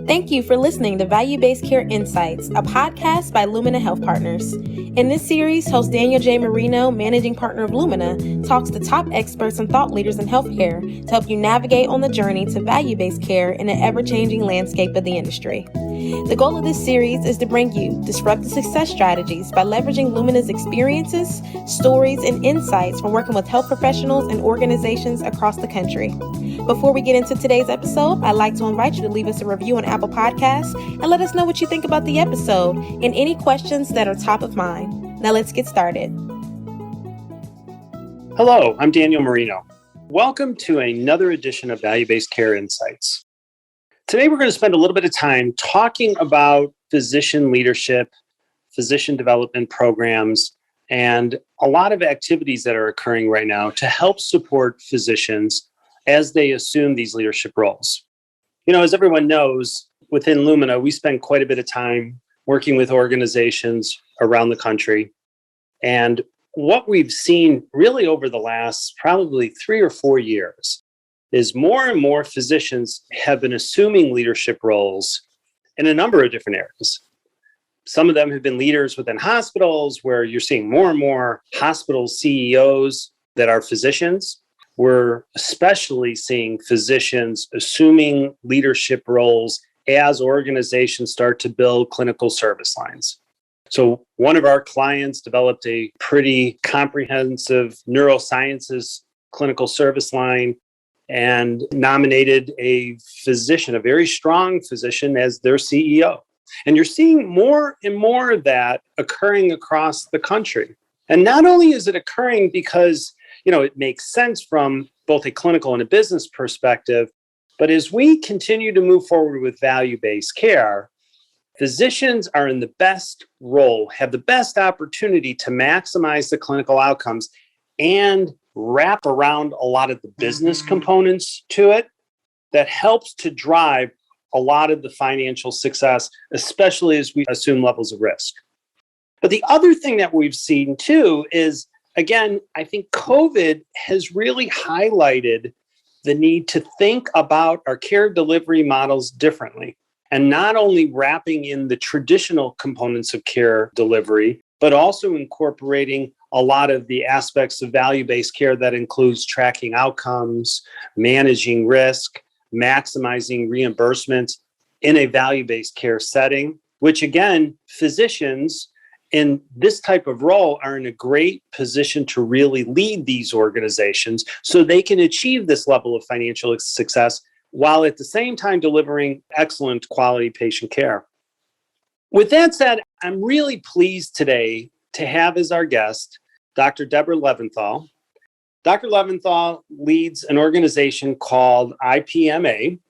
Thank you for listening to Value-Based Care Insights, a podcast by Lumina Health Partners. In this series, host Daniel J. Marino, managing partner of Lumina, talks to top experts and thought leaders in healthcare to help you navigate on the journey to value-based care in an ever-changing landscape of the industry. The goal of this series is to bring you disruptive success strategies by leveraging Lumina's experiences, stories, and insights from working with health professionals and organizations across the country. Before we get into today's episode, I'd like to invite you to leave us a review on Apple Podcasts and let us know what you think about the episode and any questions that are top of mind. Now let's get started. Hello, I'm Daniel Marino. Welcome to another edition of Value-Based Care Insights. Today we're going to spend a little bit of time talking about physician leadership, physician development programs, and a lot of activities that are occurring right now to help support physicians as they assume these leadership roles. You know, as everyone knows, within Lumina, we spend quite a bit of time working with organizations around the country. And what we've seen really over the last probably 3 or 4 years is more and more physicians have been assuming leadership roles in a number of different areas. Some of them have been leaders within hospitals, where you're seeing more and more hospital CEOs that are physicians. We're especially seeing physicians assuming leadership roles as organizations start to build clinical service lines. So one of our clients developed a pretty comprehensive neurosciences clinical service line and nominated a physician, a very strong physician, as their CEO. And you're seeing more and more of that occurring across the country. And not only is it occurring because it makes sense from both a clinical and a business perspective, but as we continue to move forward with value-based care, physicians are in the best role, have the best opportunity to maximize the clinical outcomes and wrap around a lot of the business components to it that helps to drive a lot of the financial success, especially as we assume levels of risk. But the other thing that we've seen too is, again, I think COVID has really highlighted the need to think about our care delivery models differently, and not only wrapping in the traditional components of care delivery, but also incorporating a lot of the aspects of value-based care that includes tracking outcomes, managing risk, maximizing reimbursements in a value-based care setting, which again, physicians in this type of role are in a great position to really lead these organizations so they can achieve this level of financial success while at the same time delivering excellent quality patient care. With that said, I'm really pleased today to have as our guest Dr. Debra Levinthal. Dr. Levinthal leads an organization called IPMA,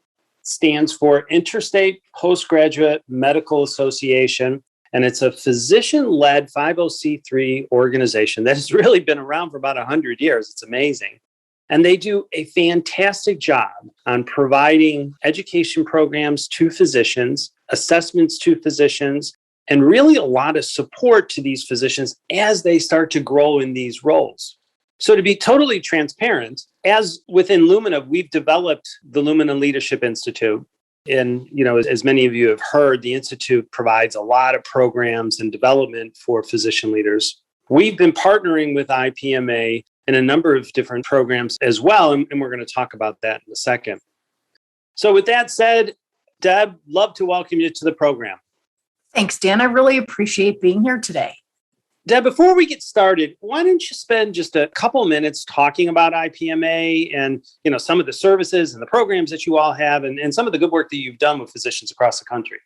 stands for Interstate Postgraduate Medical Association, and it's a physician-led 50(c)(3) organization that has really been around for about 100 years. It's amazing. And they do a fantastic job on providing education programs to physicians, assessments to physicians, and really a lot of support to these physicians as they start to grow in these roles. So to be totally transparent, as within Lumina, we've developed the Lumina Leadership Institute. And, as many of you have heard, the Institute provides a lot of programs and development for physician leaders. We've been partnering with IPMA in a number of different programs as well, and we're going to talk about that in a second. So with that said, Deb, love to welcome you to the program. Thanks, Dan. I really appreciate being here today. Deb, before we get started, why don't you spend just a couple minutes talking about IPMA and some of the services and the programs that you all have and some of the good work that you've done with physicians across the country?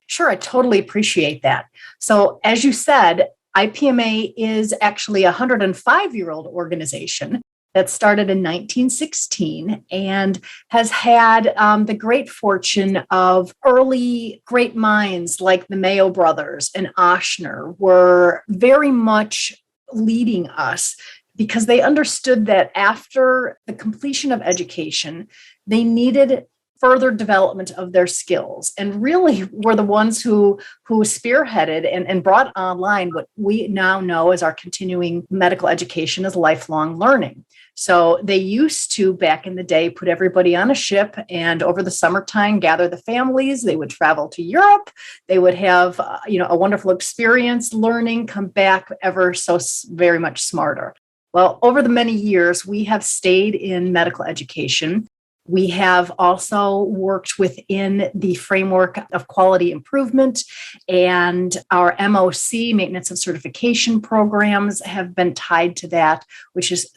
Sure, I totally appreciate that. So as you said, IPMA is actually a 105-year-old organization that started in 1916 and has had the great fortune of early great minds like the Mayo brothers and Ochsner were very much leading us because they understood that after the completion of education, they needed further development of their skills, and really were the ones who spearheaded and brought online what we now know as our continuing medical education as lifelong learning. So they used to, back in the day, put everybody on a ship and over the summertime gather the families. They would travel to Europe. They would have a wonderful experience learning, come back ever so very much smarter. Well, over the many years, we have stayed in medical education. We have also worked within the framework of quality improvement, and our MOC, maintenance of certification programs, have been tied to that, which is,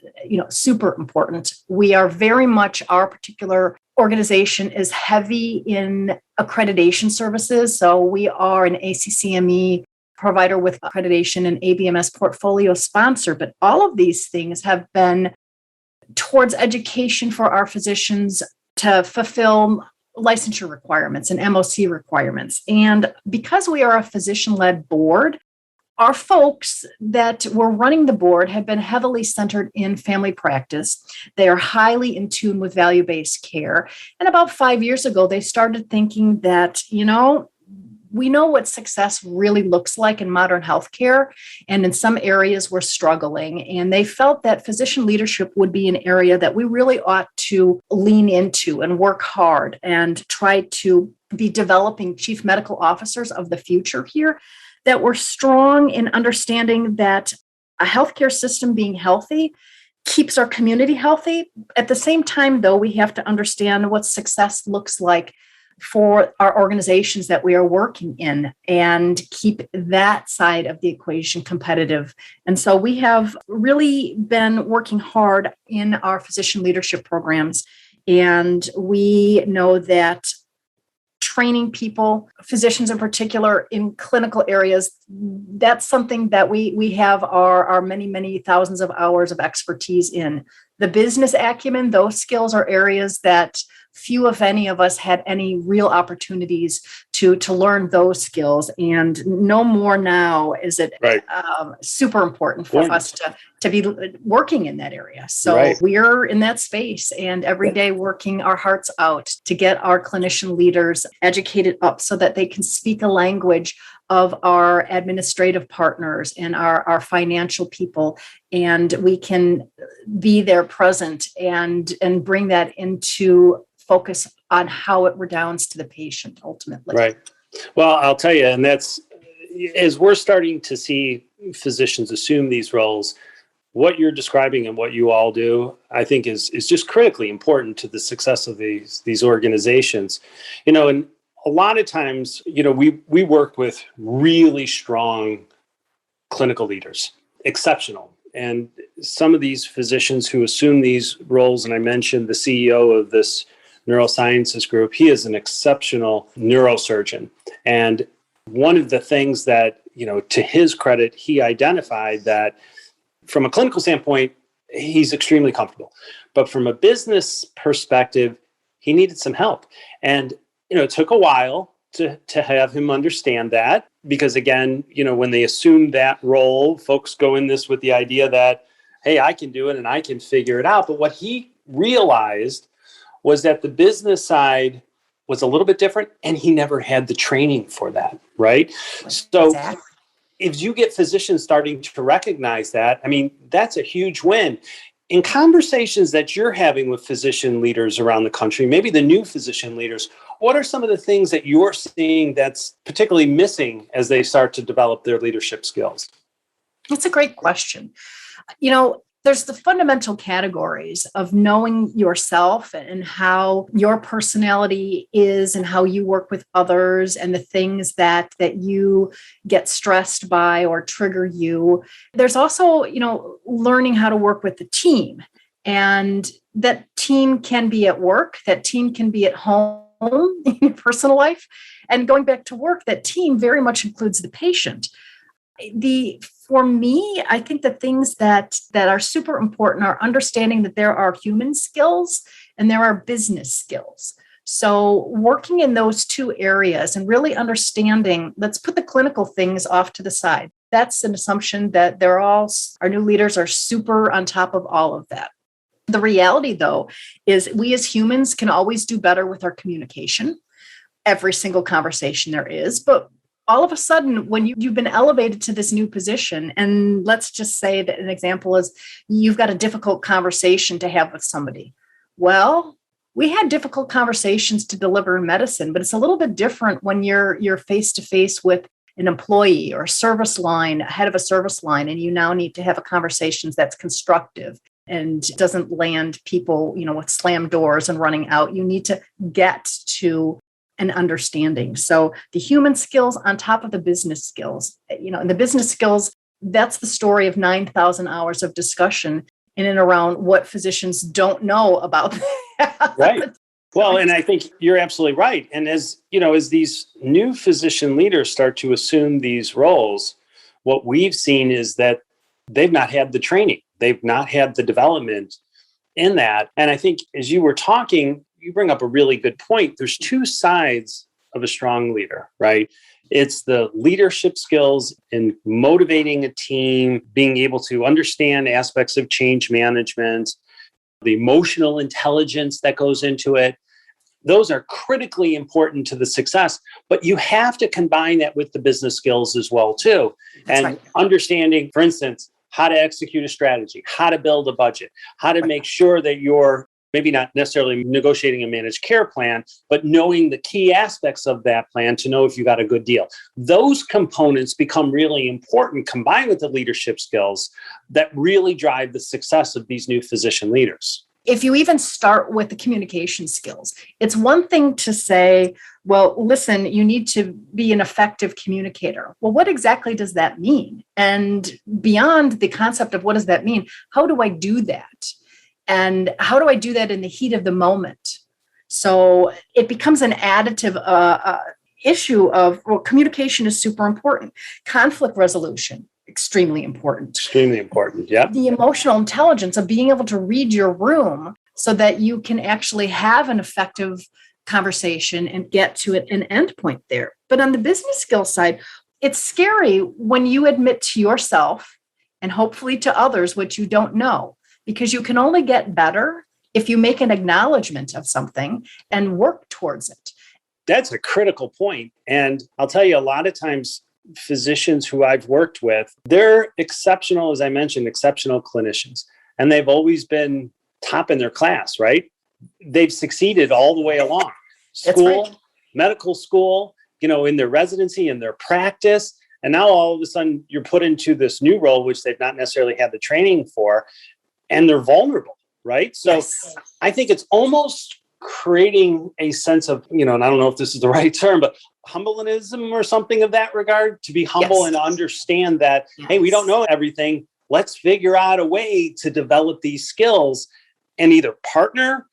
super important. We are very much, our particular organization is heavy in accreditation services. So we are an ACCME provider with accreditation and ABMS portfolio sponsor, but all of these things have been towards education for our physicians to fulfill licensure requirements and MOC requirements. And because we are a physician-led board, our folks that were running the board have been heavily centered in family practice. They are highly in tune with value-based care. And about 5 years ago, they started thinking that, we know what success really looks like in modern healthcare, and in some areas we're struggling. And they felt that physician leadership would be an area that we really ought to lean into and work hard and try to be developing chief medical officers of the future here that were strong in understanding that a healthcare system being healthy keeps our community healthy. At the same time, though, we have to understand what success looks like for our organizations that we are working in and keep that side of the equation competitive. And so we have really been working hard in our physician leadership programs. And we know that training people, physicians in particular, in clinical areas, that's something that we have our many, many thousands of hours of expertise in. The business acumen, those skills are areas that few, if any, of us had any real opportunities to learn those skills. And no more now is it super important for us to be working in that area. So we're in that space and every day working our hearts out to get our clinician leaders educated up so that they can speak a language of our administrative partners and our financial people, and we can be there present and bring that into focus on how it redounds to the patient ultimately. Right. Well, I'll tell you, and that's, as we're starting to see physicians assume these roles, what you're describing and what you all do, I think is just critically important to the success of these organizations. And a lot of times, we work with really strong clinical leaders, exceptional. And some of these physicians who assume these roles, and I mentioned the CEO of this neurosciences group, he is an exceptional neurosurgeon. And one of the things that, to his credit, he identified that from a clinical standpoint, he's extremely comfortable. But from a business perspective, he needed some help. And, it took a while to have him understand that, because again, when they assume that role, folks go in this with the idea that, hey, I can do it and I can figure it out. But what he realized was that the business side was a little bit different, and he never had the training for that, right? So Exactly. If you get physicians starting to recognize that, that's a huge win. In conversations that you're having with physician leaders around the country, maybe the new physician leaders, what are some of the things that you're seeing that's particularly missing as they start to develop their leadership skills? That's a great question. There's the fundamental categories of knowing yourself and how your personality is and how you work with others and the things that you get stressed by or trigger you. There's also, learning how to work with the team. And that team can be at work, that team can be at home in your personal life. And going back to work, that team very much includes the patient. For me, I think the things that are super important are understanding that there are human skills and there are business skills. So working in those two areas and really understanding, let's put the clinical things off to the side. That's an assumption that our new leaders are super on top of all of that. The reality, though, is we as humans can always do better with our communication. Every single conversation there is. But all of a sudden, when you've been elevated to this new position, and let's just say that an example is you've got a difficult conversation to have with somebody. Well, we had difficult conversations to deliver in medicine, but it's a little bit different when you're face to face with an employee or a service line, head of a service line, and you now need to have a conversation that's constructive and doesn't land people, with slam doors and running out. You need to get to an understanding. So the human skills on top of the business skills, and the business skills, that's the story of 9,000 hours of discussion in and around what physicians don't know about that. Right. Well, and I think you're absolutely right. And as these new physician leaders start to assume these roles, what we've seen is that they've not had the training. They've not had the development in that. And I think as you were talking, you bring up a really good point. There's two sides of a strong leader, right? It's the leadership skills in motivating a team, being able to understand aspects of change management, the emotional intelligence that goes into it. Those are critically important to the success, but you have to combine that with the business skills as well, too. That's and right. Understanding, for instance, how to execute a strategy, how to build a budget, how to make sure that you're maybe not necessarily negotiating a managed care plan, but knowing the key aspects of that plan to know if you got a good deal. Those components become really important combined with the leadership skills that really drive the success of these new physician leaders. If you even start with the communication skills, it's one thing to say, well, listen, you need to be an effective communicator. Well, what exactly does that mean? And beyond the concept of what does that mean, how do I do that? And how do I do that in the heat of the moment? So it becomes an additive issue of, well, communication is super important. Conflict resolution, extremely important. Extremely important, yeah. The emotional intelligence of being able to read your room so that you can actually have an effective conversation and get to an end point there. But on the business skills side, it's scary when you admit to yourself and hopefully to others what you don't know, because you can only get better if you make an acknowledgement of something and work towards it. That's a critical point. And I'll tell you, a lot of times, physicians who I've worked with, they're exceptional, as I mentioned, exceptional clinicians. And they've always been top in their class, right? They've succeeded all the way along. School, right. Medical school, in their residency, in their practice. And now all of a sudden you're put into this new role, which they've not necessarily had the training for, and they're vulnerable, right? So Yes. I think it's almost creating a sense of, and I don't know if this is the right term, but humbleism or something of that regard, to be humble Yes. and understand that, hey, we don't know everything. Let's figure out a way to develop these skills and either partner,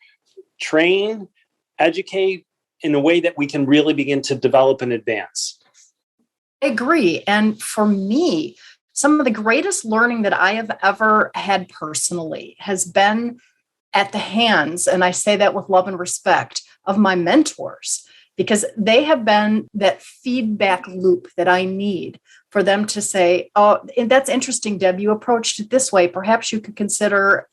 train, educate in a way that we can really begin to develop and advance. I agree. And for me, some of the greatest learning that I have ever had personally has been at the hands, and I say that with love and respect, of my mentors, because they have been that feedback loop that I need for them to say, oh, that's interesting, Deb, you approached it this way. Perhaps you could consider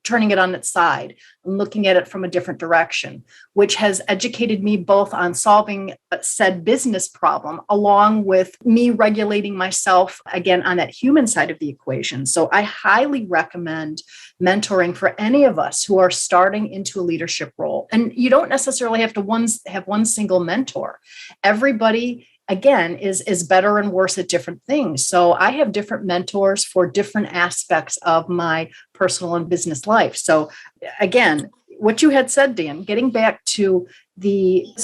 turning it on its side and looking at it from a different direction, which has educated me both on solving said business problem, along with me regulating myself, again, on that human side of the equation. So I highly recommend mentoring for any of us who are starting into a leadership role. And you don't necessarily have to have one single mentor. Everybody, again, is better and worse at different things. So I have different mentors for different aspects of my personal and business life. So again, what you had said, Dan, getting back to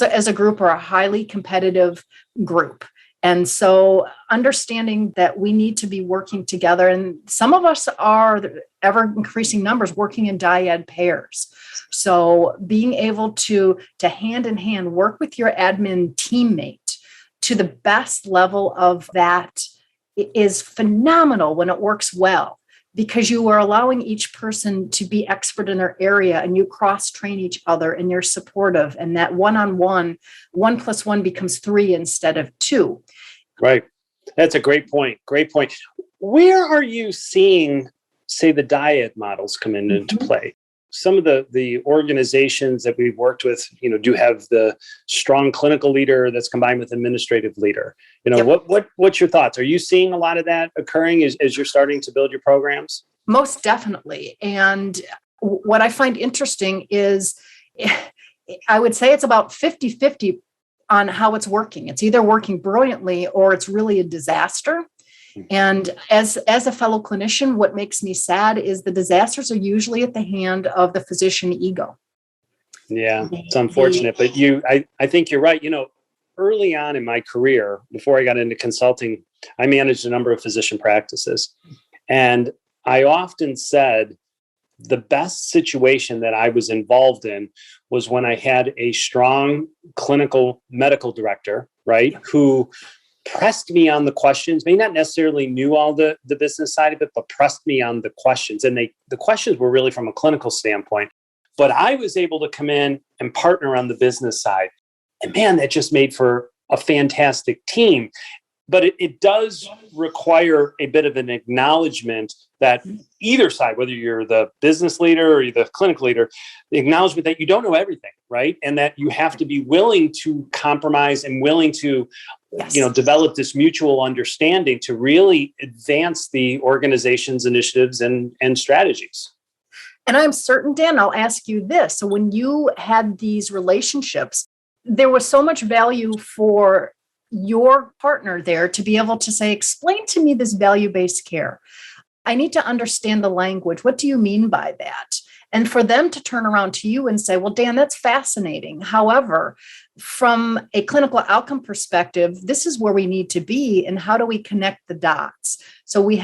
as a group, we're a highly competitive group. And so understanding that we need to be working together, and some of us are ever increasing numbers working in dyad pairs. So being able to hand in hand work with your admin teammate to the best level of that is phenomenal when it works well, because you are allowing each person to be expert in their area and you cross-train each other and you're supportive, and that one-on-one, 1 + 1 becomes 3 instead of 2. Right. That's a great point. Great point. Where are you seeing, say, the dyad models come into play? some of the organizations that we've worked with, do have the strong clinical leader that's combined with administrative leader. Yep. What's your thoughts? Are you seeing a lot of that occurring as you're starting to build your programs? Most definitely. And what I find interesting is I would say it's about 50-50 on how it's working. It's either working brilliantly or it's really a disaster. And as a fellow clinician, what makes me sad is the disasters are usually at the hand of the physician ego. Yeah, it's unfortunate, but I think you're right. Early on in my career, before I got into consulting, I managed a number of physician practices. And I often said the best situation that I was involved in was when I had a strong clinical medical director, right, who pressed me on the questions, may not necessarily knew all the business side of it, but pressed me on the questions. And the questions were really from a clinical standpoint. But I was able to come in and partner on the business side. And man, that just made for a fantastic team. But it does require a bit of an acknowledgement that either side, whether you're the business leader or you're the clinical leader, the acknowledgement that you don't know everything, right? And that you have to be willing to compromise and willing to, develop this mutual understanding to really advance the organization's initiatives and strategies. And I'm certain, Dan, I'll ask you this. So when you had these relationships, there was so much value for your partner there to be able to say, explain to me this value-based care. I need to understand the language. What do you mean by that? And for them to turn around to you and say, well, Dan, that's fascinating. However, from a clinical outcome perspective, this is where we need to be. And how do we connect the dots? So we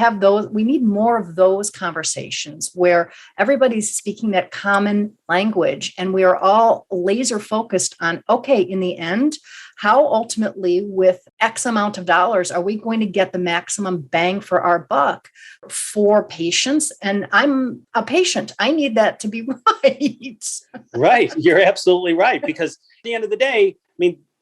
need more of those conversations where everybody's speaking that common language and we are all laser focused on, okay, in the end, how ultimately with X amount of dollars are we going to get the maximum bang for our buck for patients? And I'm a patient. I need that to be right. Right. You're absolutely right. Because at the end of the day,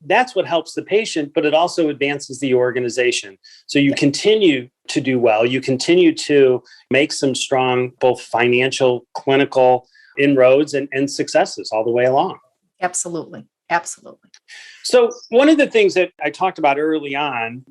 that's what helps the patient, but it also advances the organization. So you continue to do well. You continue to make some strong, both financial, clinical inroads and successes all the way along. Absolutely. Absolutely. So one of the things that I talked about early on,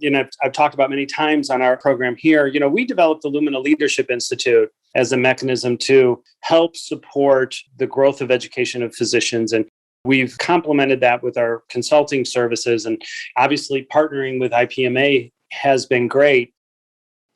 I've talked about many times on our program here, we developed the Lumina Leadership Institute as a mechanism to help support the growth of education of physicians. And we've complemented that with our consulting services. And obviously partnering with IPMA has been great.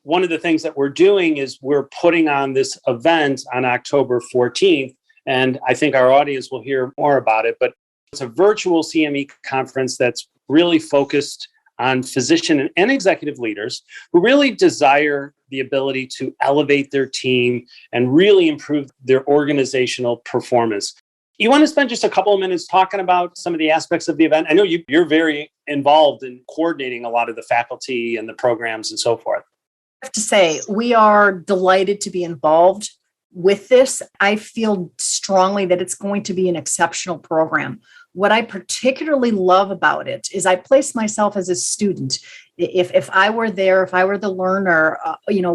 One of the things that we're doing is we're putting on this event on October 14th. And I think our audience will hear more about it. But it's a virtual CME conference that's really focused on physician and executive leaders who really desire the ability to elevate their team and really improve their organizational performance. You want to spend just a couple of minutes talking about some of the aspects of the event? I know you're very involved in coordinating a lot of the faculty and the programs and so forth. I have to say, we are delighted to be involved with this. I feel strongly that it's going to be an exceptional program. What I particularly love about it is I place myself as a student. If I were there, if I were the learner,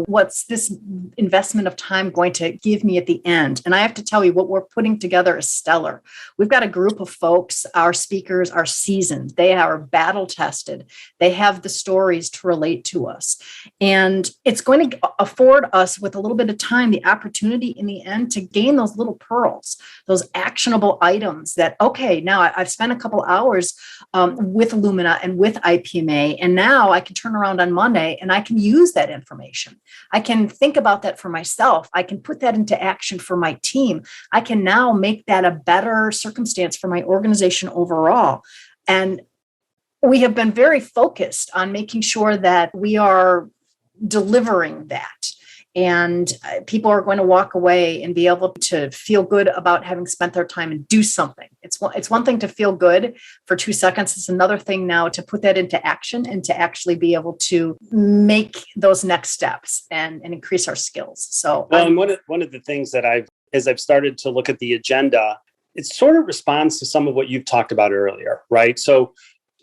what's this investment of time going to give me at the end? And I have to tell you, what we're putting together is stellar. We've got a group of folks, our speakers are seasoned. They are battle tested. They have the stories to relate to us. And it's going to afford us, with a little bit of time, the opportunity in the end to gain those little pearls, those actionable items that, okay, now I've spent a couple hours with Lumina and with IPMA, and now I can turn around on Monday and I can use that information. I can think about that for myself. I can put that into action for my team. I can now make that a better circumstance for my organization overall. And we have been very focused on making sure that we are delivering that. And people are going to walk away and be able to feel good about having spent their time and do something. It's one thing to feel good for 2 seconds. It's another thing now to put that into action and to actually be able to make those next steps and increase our skills. So, and one of the things that as I've started to look at the agenda, it sort of responds to some of what you've talked about earlier, right? So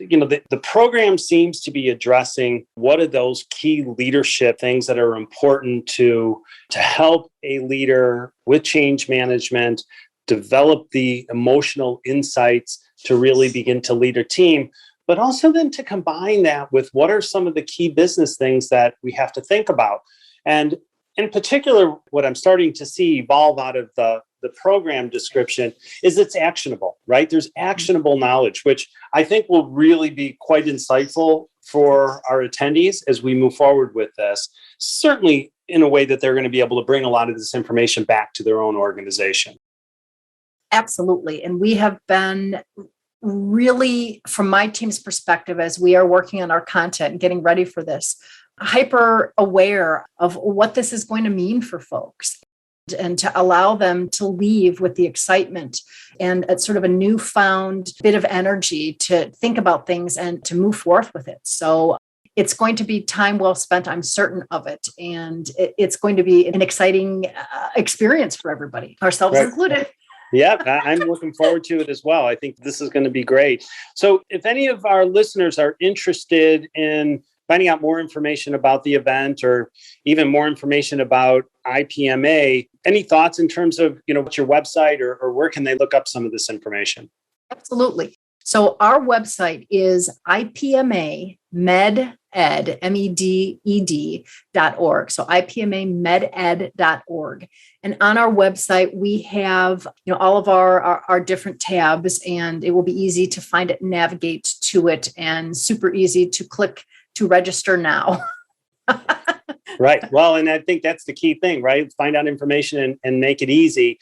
the program seems to be addressing what are those key leadership things that are important to help a leader with change management, develop the emotional insights to really begin to lead a team, but also then to combine that with what are some of the key business things that we have to think about. And in particular, what I'm starting to see evolve out of the program description is it's actionable, right? There's actionable knowledge, which I think will really be quite insightful for our attendees as we move forward with this, certainly in a way that they're going to be able to bring a lot of this information back to their own organization. Absolutely. And we have been really, from my team's perspective, as we are working on our content and getting ready for this, hyper aware of what this is going to mean for folks and to allow them to leave with the excitement and a sort of a newfound bit of energy to think about things and to move forth with it. So it's going to be time well spent. I'm certain of it. And it's going to be an exciting experience for everybody, ourselves included. Yeah, I'm looking forward to it as well. I think this is going to be great. So if any of our listeners are interested in finding out more information about the event or even more information about IPMA, any thoughts in terms of, what's your website or where can they look up some of this information? Absolutely. So our website is IPMA MEdEd, MEDED.org. So IPMAMedEd.org. And on our website, we have, all of our different tabs, and it will be easy to find it and navigate to it, and super easy to click to register now. Right. Well, and I think that's the key thing, right? Find out information and make it easy.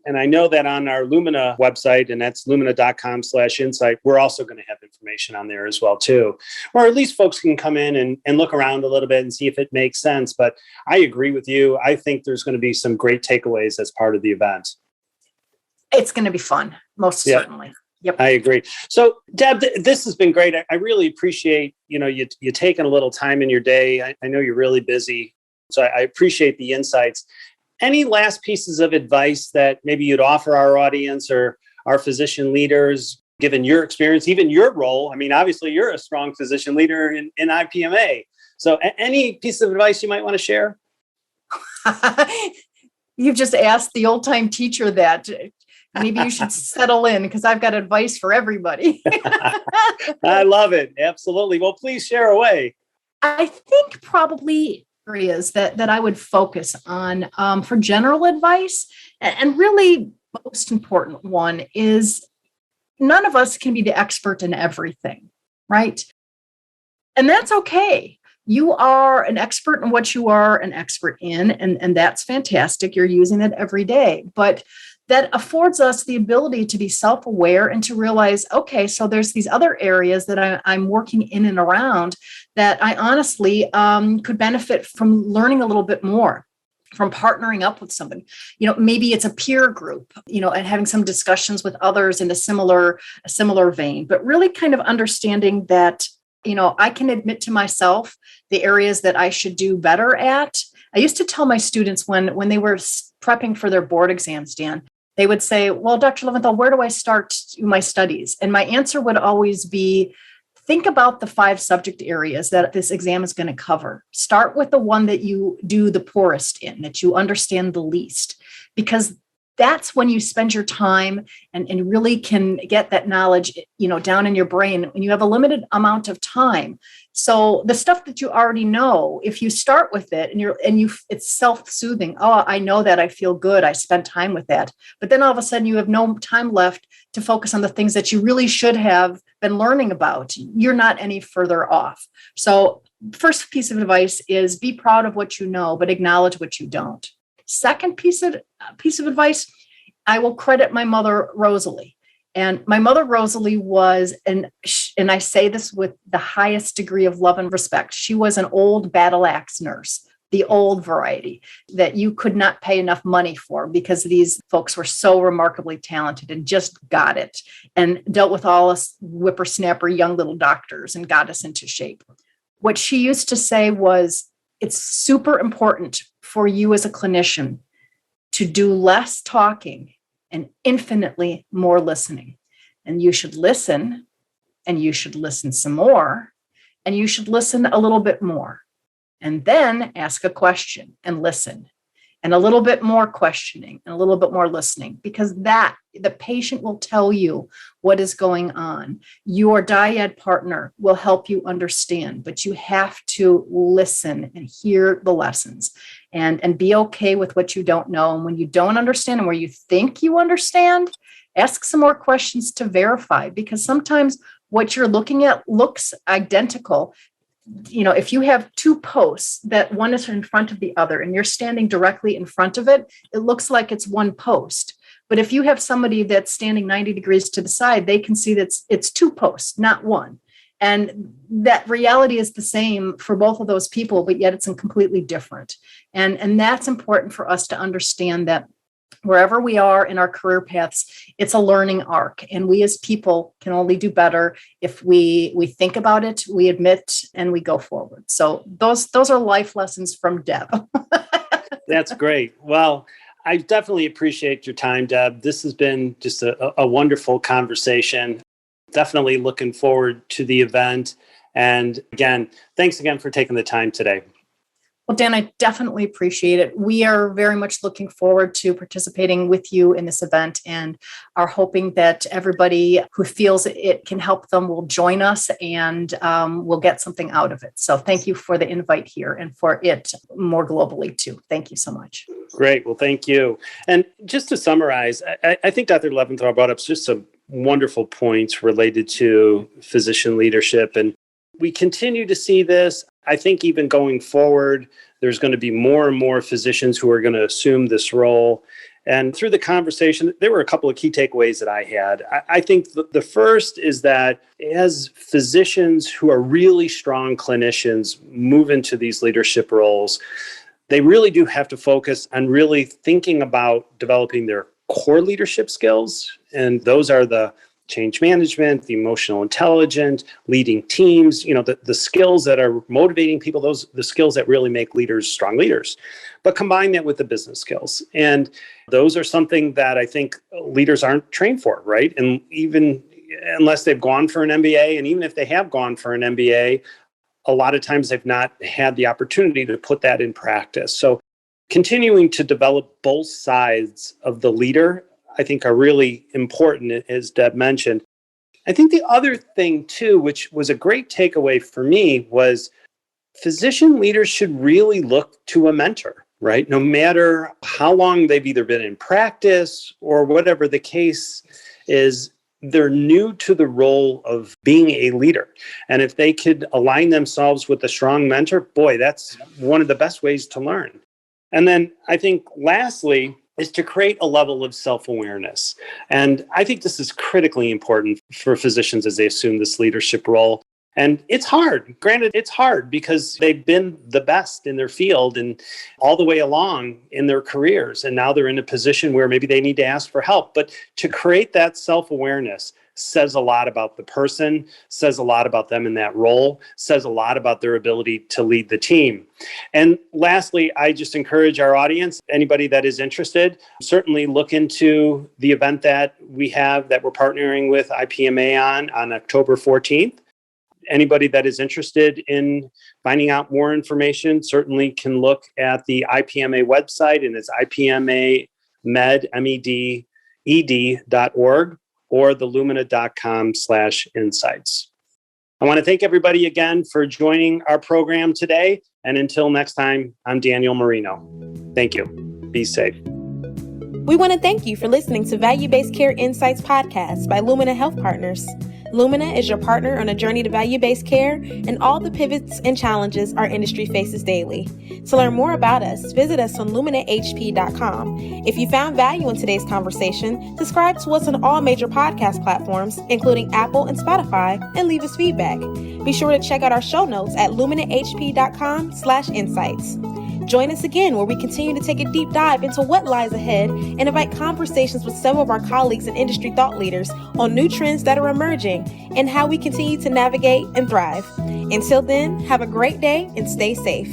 And I know that on our Lumina website, and that's lumina.com/insight, we're also going to have information on there as well, too. Or at least folks can come in and look around a little bit and see if it makes sense. But I agree with you. I think there's going to be some great takeaways as part of the event. It's going to be fun, most certainly. Yep. I agree. So, Deb, this has been great. I really appreciate, you taking a little time in your day. I know you're really busy. So I appreciate the insights. Any last pieces of advice that maybe you'd offer our audience or our physician leaders, given your experience, even your role? I mean, obviously, you're a strong physician leader in IPMA. So any piece of advice you might want to share? You've just asked the old-time teacher that. Maybe you should settle in because I've got advice for everybody. I love it. Absolutely. Well, please share away. I think probably areas that I would focus on for general advice. And really, most important one is none of us can be the expert in everything, right? And that's okay. You are an expert in what you are an expert in, and that's fantastic. You're using it every day. But that affords us the ability to be self-aware and to realize, okay, so there's these other areas that I'm working in and around that I honestly could benefit from learning a little bit more, from partnering up with somebody. Maybe it's a peer group, and having some discussions with others in a similar vein, but really kind of understanding that, I can admit to myself the areas that I should do better at. I used to tell my students when they were prepping for their board exams, Dan, they would say, well, Dr. Levinthal, where do I start my studies? And my answer would always be, think about the 5 subject areas that this exam is going to cover. Start with the one that you do the poorest in, that you understand the least, because that's when you spend your time and really can get that knowledge, down in your brain when you have a limited amount of time. So the stuff that you already know, if you start with it and it's self-soothing. Oh, I know that, I feel good, I spent time with that. But then all of a sudden you have no time left to focus on the things that you really should have been learning about. You're not any further off. So first piece of advice is be proud of what you know, but acknowledge what you don't. Second piece of advice, I will credit my mother, Rosalie. And my mother, Rosalie, was, and I say this with the highest degree of love and respect, she was an old battle axe nurse, the old variety that you could not pay enough money for because these folks were so remarkably talented and just got it and dealt with all us whippersnapper young little doctors and got us into shape. What she used to say was, it's super important for you as a clinician to do less talking and infinitely more listening. And you should listen and you should listen some more, and you should listen a little bit more, and then ask a question and listen, and a little bit more questioning and a little bit more listening, because the patient will tell you what is going on. Your dyad partner will help you understand, but you have to listen and hear the lessons and be okay with what you don't know. And when you don't understand and where you think you understand, ask some more questions to verify, because sometimes what you're looking at looks identical. If you have two posts that one is in front of the other and you're standing directly in front of it, it looks like it's one post. But if you have somebody that's standing 90 degrees to the side, they can see that it's two posts, not one. And that reality is the same for both of those people, but yet it's completely different. And that's important for us to understand, that wherever we are in our career paths, it's a learning arc. And we as people can only do better if we think about it, we admit, and we go forward. So those are life lessons from Deb. That's great. Well, I definitely appreciate your time, Deb. This has been just a wonderful conversation. Definitely looking forward to the event. And again, thanks again for taking the time today. Well, Dan, I definitely appreciate it. We are very much looking forward to participating with you in this event, and are hoping that everybody who feels it can help them will join us, and we'll get something out of it. So thank you for the invite here, and for it more globally too. Thank you so much. Great. Well, thank you. And just to summarize, I think Dr. Levinthal brought up just some wonderful points related to physician leadership. And we continue to see this. I think even going forward, there's going to be more and more physicians who are going to assume this role. And through the conversation, there were a couple of key takeaways that I had. I think the first is that as physicians who are really strong clinicians move into these leadership roles, they really do have to focus on really thinking about developing their core leadership skills. And those are the change management, the emotional intelligence, leading teams, the skills that are motivating people, the skills that really make leaders strong leaders, but combine that with the business skills. And those are something that I think leaders aren't trained for, right? And even unless they've gone for an MBA, and even if they have gone for an MBA, a lot of times they've not had the opportunity to put that in practice. So continuing to develop both sides of the leader, I think, are really important, as Deb mentioned. I think the other thing too, which was a great takeaway for me, was physician leaders should really look to a mentor, right? No matter how long they've either been in practice or whatever the case is, they're new to the role of being a leader. And if they could align themselves with a strong mentor, boy, that's one of the best ways to learn. And then I think lastly, is to create a level of self-awareness. And I think this is critically important for physicians as they assume this leadership role. And it's hard. Granted, it's hard because they've been the best in their field and all the way along in their careers. And now they're in a position where maybe they need to ask for help. But to create that self-awareness says a lot about the person, says a lot about them in that role, says a lot about their ability to lead the team. And lastly, I just encourage our audience, anybody that is interested, certainly look into the event that we have that we're partnering with IPMA on October 14th. Anybody that is interested in finding out more information certainly can look at the IPMA website, and it's ipmamed.org. or the lumina.com/insights. I want to thank everybody again for joining our program today. And until next time, I'm Daniel Marino. Thank you. Be safe. We want to thank you for listening to Value-Based Care Insights podcast by Lumina Health Partners. Lumina is your partner on a journey to value-based care and all the pivots and challenges our industry faces daily. To learn more about us, visit us on luminahp.com. If you found value in today's conversation, subscribe to us on all major podcast platforms, including Apple and Spotify, and leave us feedback. Be sure to check out our show notes at luminahp.com/insights. Join us again where we continue to take a deep dive into what lies ahead and invite conversations with some of our colleagues and industry thought leaders on new trends that are emerging and how we continue to navigate and thrive. Until then, have a great day and stay safe.